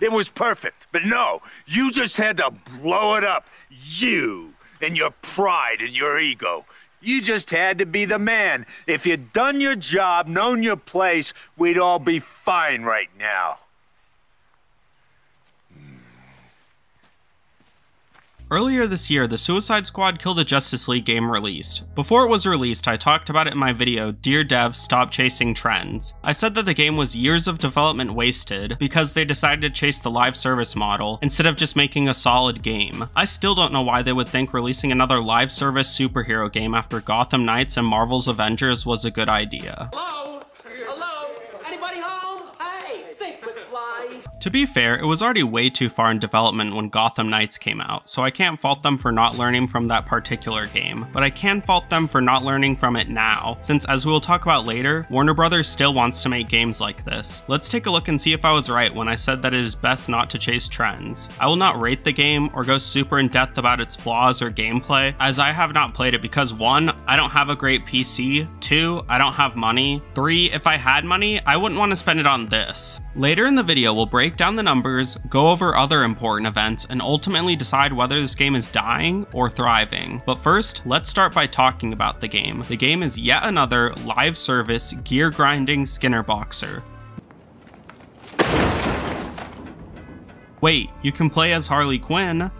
It was perfect. But no, you just had to blow it up. You and your pride and your ego. You just had to be the man. If you'd done your job, known your place, we'd all be fine right now. Earlier this year, the Suicide Squad Kill the Justice League game released. Before it was released, I talked about it in my video, Dear Devs, Stop Chasing Trends. I said that the game was years of development wasted because they decided to chase the live service model instead of just making a solid game. I still don't know why they would think releasing another live service superhero game after Gotham Knights and Marvel's Avengers was a good idea. Hello? Hello? Anybody home? Hey, think with flies. To be fair, it was already way too far in development when Gotham Knights came out, so I can't fault them for not learning from that particular game, but I can fault them for not learning from it now, since as we will talk about later, Warner Brothers still wants to make games like this. Let's take a look and see if I was right when I said that it is best not to chase trends. I will not rate the game or go super in depth about its flaws or gameplay, as I have not played it because 1, I don't have a great PC, 2, I don't have money, 3, if I had money, I wouldn't want to spend it on this. Later in the video, we'll break down the numbers, go over other important events, and ultimately decide whether this game is dying or thriving. But first, let's start by talking about the game. The game is yet another live service, gear grinding Skinner boxer. Wait, you can play as Harley Quinn?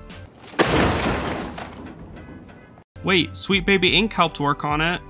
Wait, Sweet Baby Inc. helped work on it.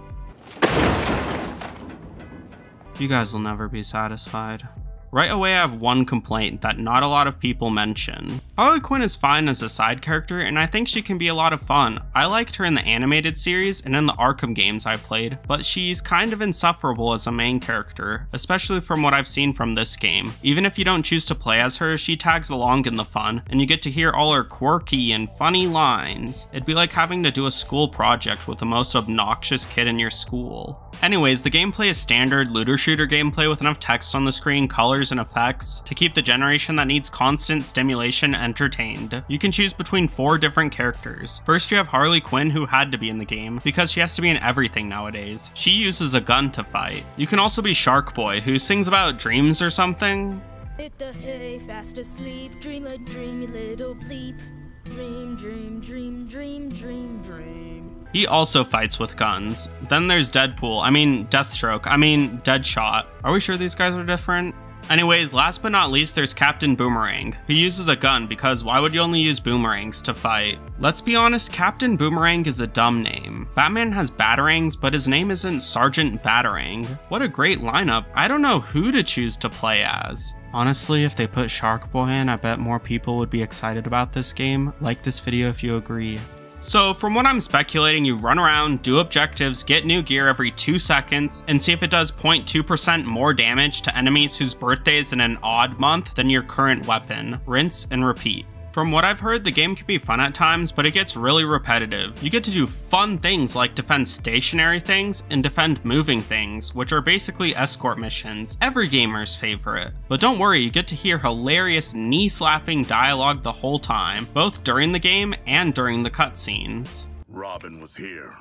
You guys will never be satisfied. Right away, I have one complaint that not a lot of people mention. Harley Quinn is fine as a side character, and I think she can be a lot of fun. I liked her in the animated series and in the Arkham games I played, but she's kind of insufferable as a main character, especially from what I've seen from this game. Even if you don't choose to play as her, she tags along in the fun, and you get to hear all her quirky and funny lines. It'd be like having to do a school project with the most obnoxious kid in your school. Anyways, the gameplay is standard looter shooter gameplay with enough text on the screen, colors, and effects to keep the generation that needs constant stimulation entertained. You can choose between 4 different characters. First, you have Harley Quinn, who had to be in the game because she has to be in everything nowadays. She uses a gun to fight. You can also be Shark Boy, who sings about dreams or something. Hit the hay, fast asleep, dream a dreamy little bleep. Dream, dream, dream, dream, dream, dream. He also fights with guns. Then there's Deadpool, Deadshot. Are we sure these guys are different? Anyways, last but not least, there's Captain Boomerang, who uses a gun because why would you only use boomerangs to fight? Let's be honest, Captain Boomerang is a dumb name. Batman has Batarangs, but his name isn't Sergeant Batarang. What a great lineup. I don't know who to choose to play as. Honestly, if they put Shark Boy in, I bet more people would be excited about this game. Like this video if you agree. So from what I'm speculating, you run around, do objectives, get new gear every 2 seconds, and see if it does 0.2% more damage to enemies whose birthday is in an odd month than your current weapon. Rinse and repeat. From what I've heard, the game can be fun at times, but it gets really repetitive. You get to do fun things like defend stationary things and defend moving things, which are basically escort missions, every gamer's favorite. But don't worry, you get to hear hilarious knee-slapping dialogue the whole time, both during the game and during the cutscenes. Robin was here.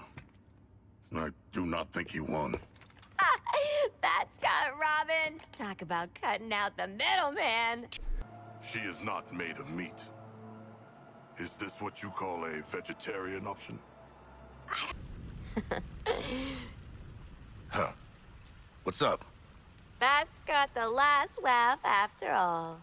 I do not think he won. That's got Robin. Talk about cutting out the middleman. She is not made of meat. Is this what you call a vegetarian option? Huh. What's up? That's got the last laugh after all.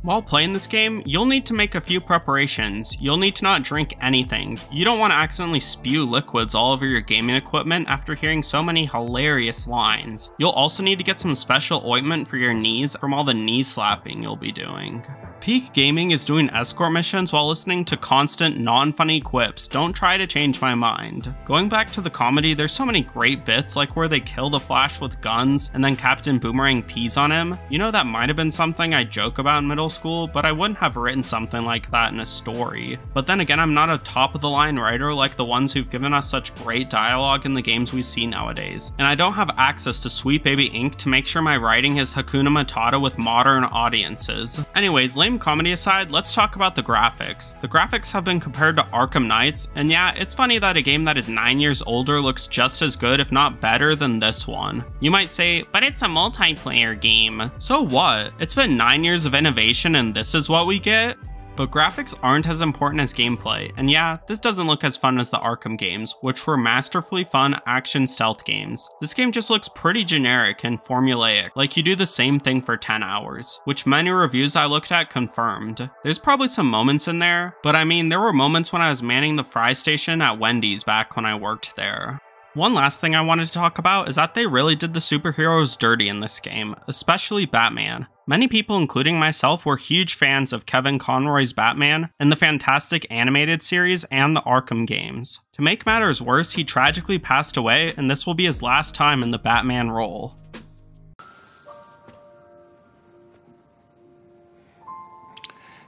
While playing this game, you'll need to make a few preparations. You'll need to not drink anything. You don't want to accidentally spew liquids all over your gaming equipment after hearing so many hilarious lines. You'll also need to get some special ointment for your knees from all the knee slapping you'll be doing. Peak gaming is doing escort missions while listening to constant non-funny quips. Don't try to change my mind. Going back to the comedy, there's so many great bits like where they kill the Flash with guns and then Captain Boomerang pees on him. You know, that might have been something I joke about in middle school, but I wouldn't have written something like that in a story. But then again, I'm not a top of the line writer like the ones who've given us such great dialogue in the games we see nowadays. And I don't have access to Sweet Baby Inc. to make sure my writing is Hakuna Matata with modern audiences. Anyways, lame lame comedy aside, let's talk about the graphics. The graphics have been compared to Arkham Knights, and yeah, it's funny that a game that is 9 years older looks just as good, if not better, than this one. You might say, but it's a multiplayer game. So what? It's been 9 years of innovation and this is what we get? But graphics aren't as important as gameplay, and yeah, this doesn't look as fun as the Arkham games, which were masterfully fun action stealth games. This game just looks pretty generic and formulaic, like you do the same thing for 10 hours, which many reviews I looked at confirmed. There's probably some moments in there, but I mean, there were moments when I was manning the fry station at Wendy's back when I worked there. One last thing I wanted to talk about is that they really did the superheroes dirty in this game, especially Batman. Many people, including myself, were huge fans of Kevin Conroy's Batman in the Fantastic Animated series and the Arkham games. To make matters worse, he tragically passed away, and this will be his last time in the Batman role.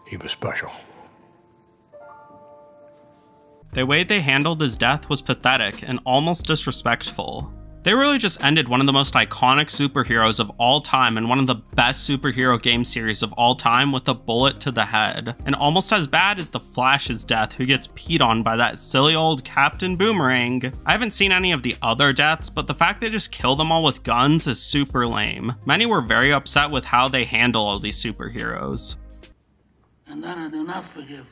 He was special. The way they handled his death was pathetic and almost disrespectful. They really just ended one of the most iconic superheroes of all time and one of the best superhero game series of all time with a bullet to the head. And almost as bad as the Flash's death, who gets peed on by that silly old Captain Boomerang. I haven't seen any of the other deaths, but the fact they just kill them all with guns is super lame. Many were very upset with how they handle all these superheroes. And that I do not forgive.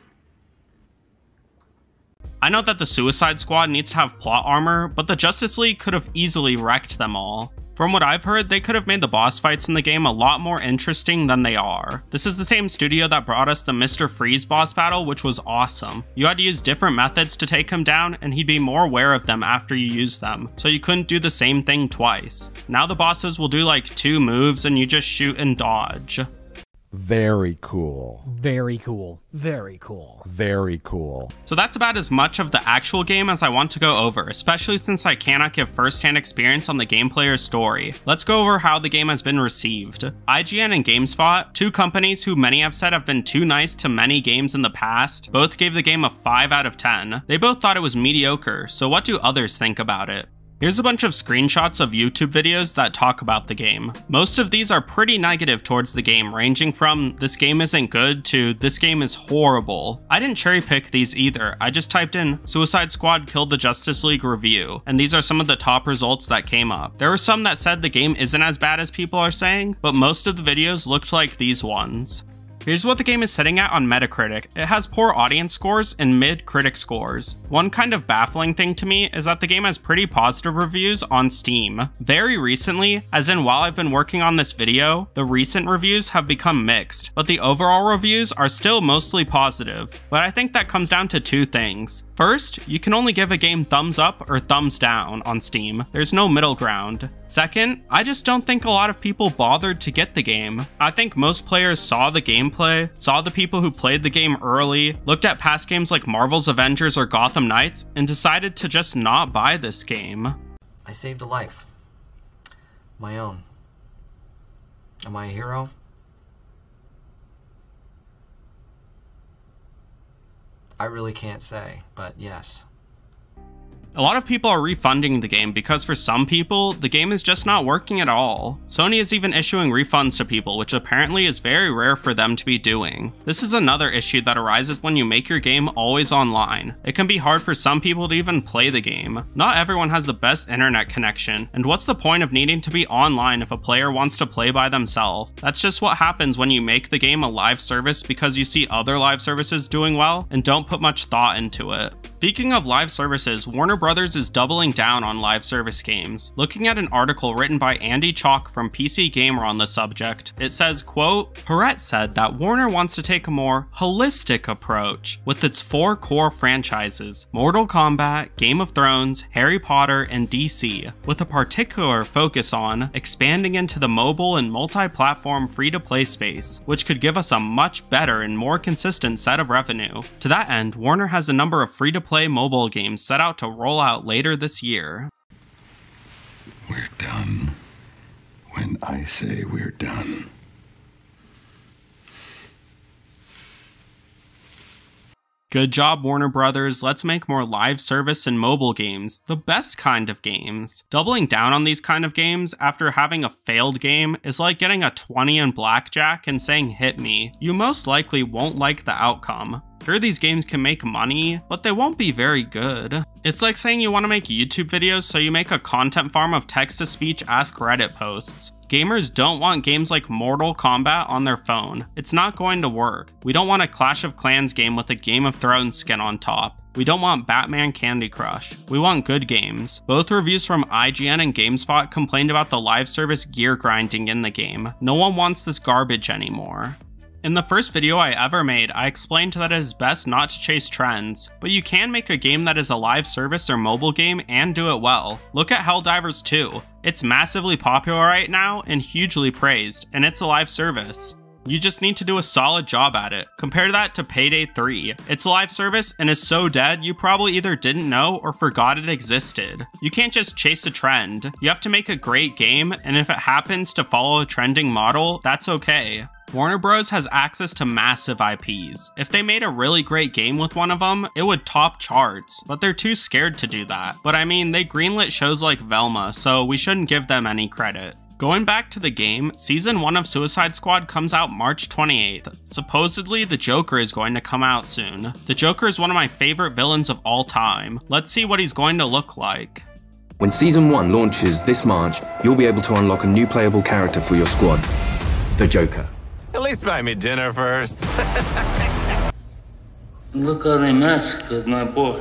I know that the Suicide Squad needs to have plot armor, but the Justice League could have easily wrecked them all. From what I've heard, they could have made the boss fights in the game a lot more interesting than they are. This is the same studio that brought us the Mr. Freeze boss battle, which was awesome. You had to use different methods to take him down, and he'd be more aware of them after you used them, so you couldn't do the same thing twice. Now the bosses will do like 2 moves and you just shoot and dodge. Very cool. Very cool. Very cool. Very cool. So that's about as much of the actual game as I want to go over, especially since I cannot give first-hand experience on the gameplay or story. Let's go over how the game has been received. IGN and GameSpot, 2 companies who many have said have been too nice to many games in the past, both gave the game a 5 out of 10. They both thought it was mediocre, so what do others think about it? Here's a bunch of screenshots of YouTube videos that talk about the game. Most of these are pretty negative towards the game, ranging from "this game isn't good" to "this game is horrible." I didn't cherry pick these either, I just typed in "Suicide Squad killed the Justice League review," and these are some of the top results that came up. There were some that said the game isn't as bad as people are saying, but most of the videos looked like these ones. Here's what the game is sitting at on Metacritic. It has poor audience scores and mid-critic scores. One kind of baffling thing to me is that the game has pretty positive reviews on Steam. Very recently, as in while I've been working on this video, the recent reviews have become mixed, but the overall reviews are still mostly positive. But I think that comes down to 2 things. First, you can only give a game thumbs up or thumbs down on Steam. There's no middle ground. Second, I just don't think a lot of people bothered to get the game. I think most players saw the gameplay, saw the people who played the game early, looked at past games like Marvel's Avengers or Gotham Knights, and decided to just not buy this game. I saved a life. My own. Am I a hero? I really can't say, but yes. A lot of people are refunding the game because for some people, the game is just not working at all. Sony is even issuing refunds to people, which apparently is very rare for them to be doing. This is another issue that arises when you make your game always online. It can be hard for some people to even play the game. Not everyone has the best internet connection, and what's the point of needing to be online if a player wants to play by themselves? That's just what happens when you make the game a live service because you see other live services doing well and don't put much thought into it. Speaking of live services, Warner Brothers is doubling down on live service games. Looking at an article written by Andy Chalk from PC Gamer on the subject, it says, quote, Perret said that Warner wants to take a more holistic approach with its 4 core franchises, Mortal Kombat, Game of Thrones, Harry Potter, and DC, with a particular focus on expanding into the mobile and multi-platform free-to-play space, which could give us a much better and more consistent set of revenue. To that end, Warner has a number of free-to-play mobile games set out to roll out later this year. We're done when I say we're done. Good job, Warner Brothers. Let's make more live service and mobile games, the best kind of games. Doubling down on these kind of games after having a failed game is like getting a 20 in blackjack and saying hit me. You most likely won't like the outcome. Sure, these games can make money, but they won't be very good. It's like saying you want to make YouTube videos, so you make a content farm of text-to-speech Ask Reddit posts. Gamers don't want games like Mortal Kombat on their phone. It's not going to work. We don't want a Clash of Clans game with a Game of Thrones skin on top. We don't want Batman Candy Crush. We want good games. Both reviews from IGN and GameSpot complained about the live service gear grinding in the game. No one wants this garbage anymore. In the first video I ever made, I explained that it is best not to chase trends, but you can make a game that is a live service or mobile game and do it well. Look at Helldivers 2. It's massively popular right now and hugely praised, and it's a live service. You just need to do a solid job at it. Compare that to Payday 3. It's a live service and is so dead you probably either didn't know or forgot it existed. You can't just chase a trend. You have to make a great game, and if it happens to follow a trending model, that's okay. Warner Bros. Has access to massive IPs. If they made a really great game with one of them, it would top charts, but they're too scared to do that. But I mean, they greenlit shows like Velma, so we shouldn't give them any credit. Going back to the game, Season 1 of Suicide Squad comes out March 28th. Supposedly, the Joker is going to come out soon. The Joker is one of my favorite villains of all time. Let's see what he's going to look like. When Season 1 launches this March, you'll be able to unlock a new playable character for your squad, the Joker. At least buy me dinner first. Look how they mess with my boy.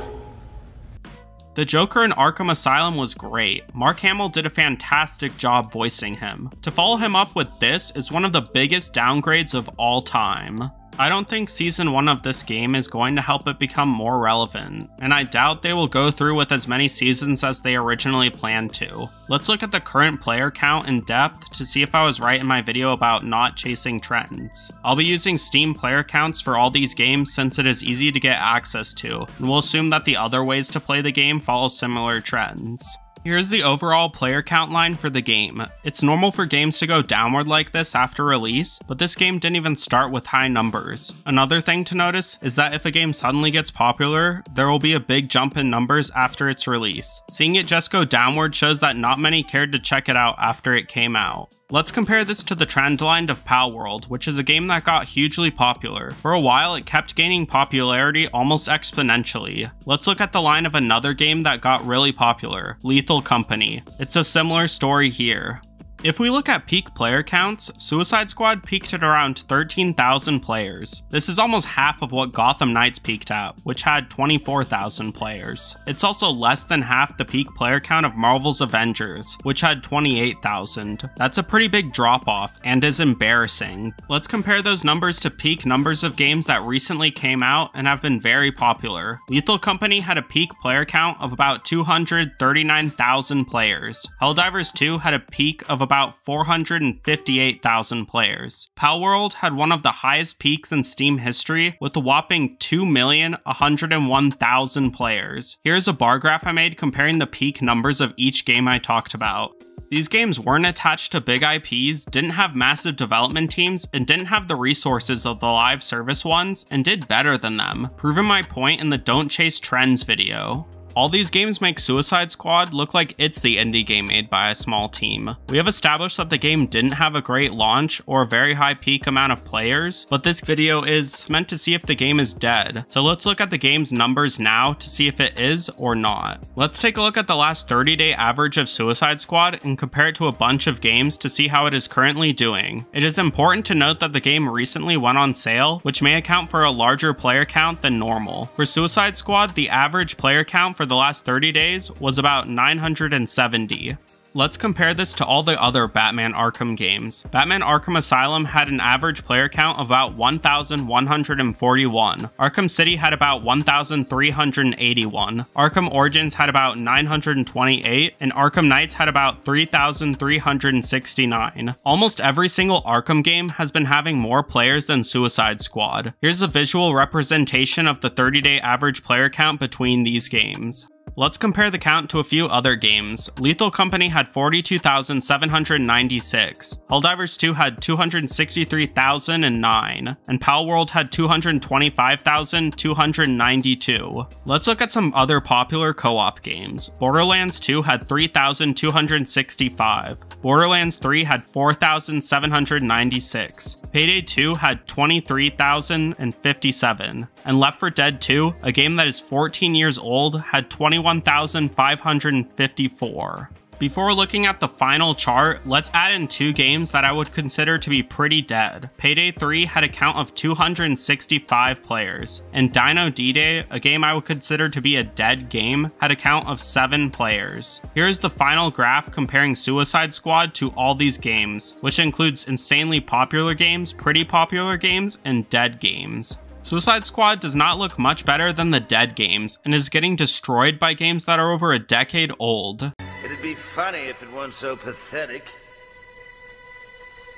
The Joker in Arkham Asylum was great. Mark Hamill did a fantastic job voicing him. To follow him up with this is one of the biggest downgrades of all time. I don't think Season 1 of this game is going to help it become more relevant, and I doubt they will go through with as many seasons as they originally planned to. Let's look at the current player count in depth to see if I was right in my video about not chasing trends. I'll be using Steam player counts for all these games since it is easy to get access to, and we'll assume that the other ways to play the game follow similar trends. Here's the overall player count line for the game. It's normal for games to go downward like this after release, but this game didn't even start with high numbers. Another thing to notice is that if a game suddenly gets popular, there will be a big jump in numbers after its release. Seeing it just go downward shows that not many cared to check it out after it came out. Let's compare this to the trend line of Palworld, which is a game that got hugely popular. For a while, it kept gaining popularity almost exponentially. Let's look at the line of another game that got really popular, Lethal Company. It's a similar story here. If we look at peak player counts, Suicide Squad peaked at around 13,000 players. This is almost half of what Gotham Knights peaked at, which had 24,000 players. It's also less than half the peak player count of Marvel's Avengers, which had 28,000. That's a pretty big drop off and is embarrassing. Let's compare those numbers to peak numbers of games that recently came out and have been very popular. Lethal Company had a peak player count of about 239,000 players. Helldivers 2 had a peak of about 458,000 players. Palworld had one of the highest peaks in Steam history with a whopping 2,101,000 players. Here's a bar graph I made comparing the peak numbers of each game I talked about. These games weren't attached to big IPs, didn't have massive development teams, and didn't have the resources of the live service ones, and did better than them, proving my point in the Don't Chase Trends video. All these games make Suicide Squad look like it's the indie game made by a small team. We have established that the game didn't have a great launch or a very high peak amount of players, but this video is meant to see if the game is dead. So let's look at the game's numbers now to see if it is or not. Let's take a look at the last 30-day average of Suicide Squad and compare it to a bunch of games to see how it is currently doing. It is important to note that the game recently went on sale, which may account for a larger player count than normal. For Suicide Squad, the average player count for the last 30 days was about 970. Let's compare this to all the other Batman Arkham games. Batman Arkham Asylum had an average player count of about 1,141. Arkham City had about 1,381. Arkham Origins had about 928, and Arkham Knights had about 3,369. Almost every single Arkham game has been having more players than Suicide Squad. Here's a visual representation of the 30-day average player count between these games. Let's compare the count to a few other games. Lethal Company had 42,796, Helldivers 2 had 263,009, and Palworld had 225,292. Let's look at some other popular co-op games. Borderlands 2 had 3,265, Borderlands 3 had 4,796, Payday 2 had 23,057, and Left 4 Dead 2, a game that is 14 years old, had 21,554. Before looking at the final chart, let's add in two games that I would consider to be pretty dead. Payday 3 had a count of 265 players, and Dino D-Day, a game I would consider to be a dead game, had a count of 7 players. Here's the final graph comparing Suicide Squad to all these games, which includes insanely popular games, pretty popular games, and dead games. Suicide Squad does not look much better than the dead games, and is getting destroyed by games that are over a decade old. It'd be funny if it weren't so pathetic.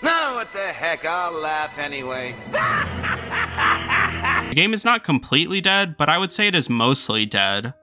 No, what the heck, I'll laugh anyway. The game is not completely dead, but I would say it is mostly dead.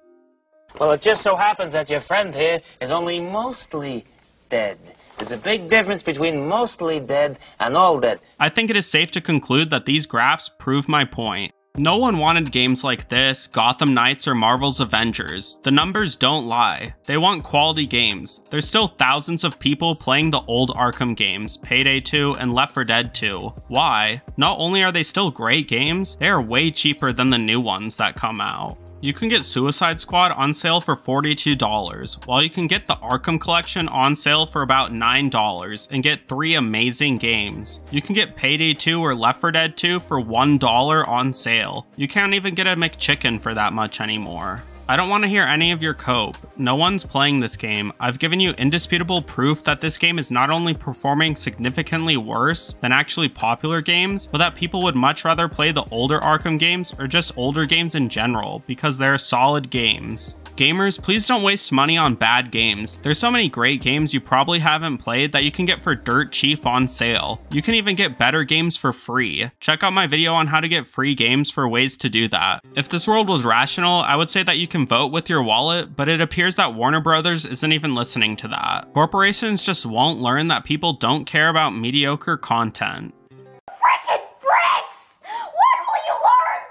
Well, it just so happens that your friend here is only mostly dead. There's a big difference between mostly dead and all dead. I think it is safe to conclude that these graphs prove my point. No one wanted games like this, Gotham Knights, or Marvel's Avengers. The numbers don't lie. They want quality games. There's still thousands of people playing the old Arkham games, Payday 2 and Left 4 Dead 2. Why? Not only are they still great games, they are way cheaper than the new ones that come out. You can get Suicide Squad on sale for $42, while you can get the Arkham Collection on sale for about $9 and get 3 amazing games. You can get Payday 2 or Left 4 Dead 2 for $1 on sale. You can't even get a McChicken for that much anymore. I don't want to hear any of your cope. No one's playing this game. I've given you indisputable proof that this game is not only performing significantly worse than actually popular games, but that people would much rather play the older Arkham games or just older games in general because they're solid games. Gamers, please don't waste money on bad games. There's so many great games you probably haven't played that you can get for dirt cheap on sale. You can even get better games for free. Check out my video on how to get free games for ways to do that. If this world was rational, I would say that you can vote with your wallet, but it appears that Warner Brothers isn't even listening to that. Corporations just won't learn that people don't care about mediocre content. Frickin' bricks! When will you learn?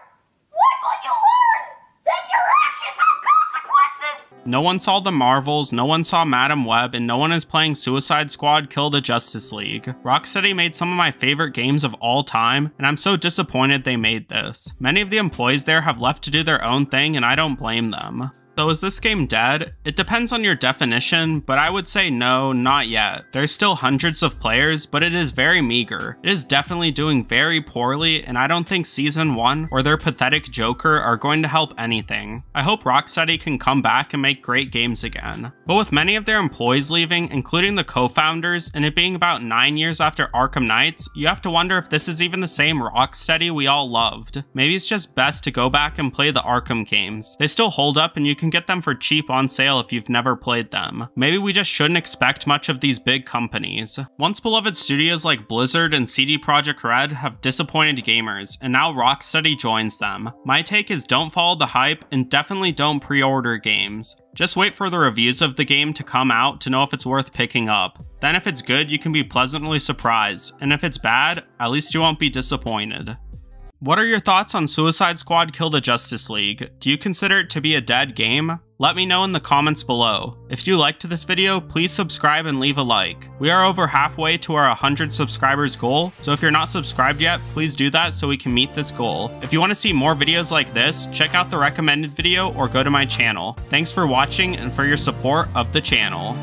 When will you learn that your actions have consequences? No one saw the Marvels, no one saw Madam Web, and no one is playing Suicide Squad Kill the Justice League. Rocksteady made some of my favorite games of all time, and I'm so disappointed they made this. Many of the employees there have left to do their own thing, and I don't blame them. So is this game dead? It depends on your definition, but I would say no, not yet. There's still hundreds of players, but it is very meager. It is definitely doing very poorly, and I don't think Season 1 or their pathetic Joker are going to help anything. I hope Rocksteady can come back and make great games again. But with many of their employees leaving, including the co-founders, and it being about 9 years after Arkham Knights, you have to wonder if this is even the same Rocksteady we all loved. Maybe it's just best to go back and play the Arkham games. They still hold up, and you can get them for cheap on sale if you've never played them. Maybe we just shouldn't expect much of these big companies. Once beloved studios like Blizzard and CD Projekt Red have disappointed gamers, and now Rocksteady joins them. My take is don't follow the hype and definitely don't pre-order games. Just wait for the reviews of the game to come out to know if it's worth picking up. Then if it's good, you can be pleasantly surprised, and if it's bad, at least you won't be disappointed. What are your thoughts on Suicide Squad Kill the Justice League? Do you consider it to be a dead game? Let me know in the comments below. If you liked this video, please subscribe and leave a like. We are over halfway to our 100 subscribers goal, so if you're not subscribed yet, please do that so we can meet this goal. If you want to see more videos like this, check out the recommended video or go to my channel. Thanks for watching and for your support of the channel.